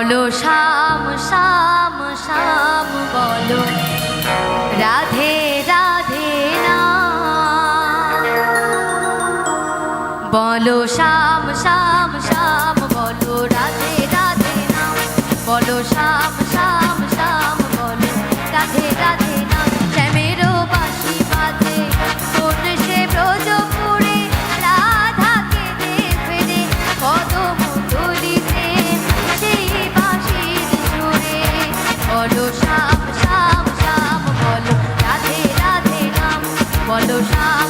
বলো শ্যাম শ্যাম শ্যাম বলো রাধে রাধে না বলো শ্যাম শ্যাম শ্যাম বলো রাধে রাধে না বলো শ্যাম শ্যাম শ্যাম বলো রাধে রাধে না শ্যামেরও বাঁশি বাজে কোন সে ব্রজপুরে রাধাকে ফেরে কদম তুলিতে সেই বাঁশির সুরে বলো শ্যাম শ্যাম শ্যাম বলো রাধে রাধে নাম বলো শ্যাম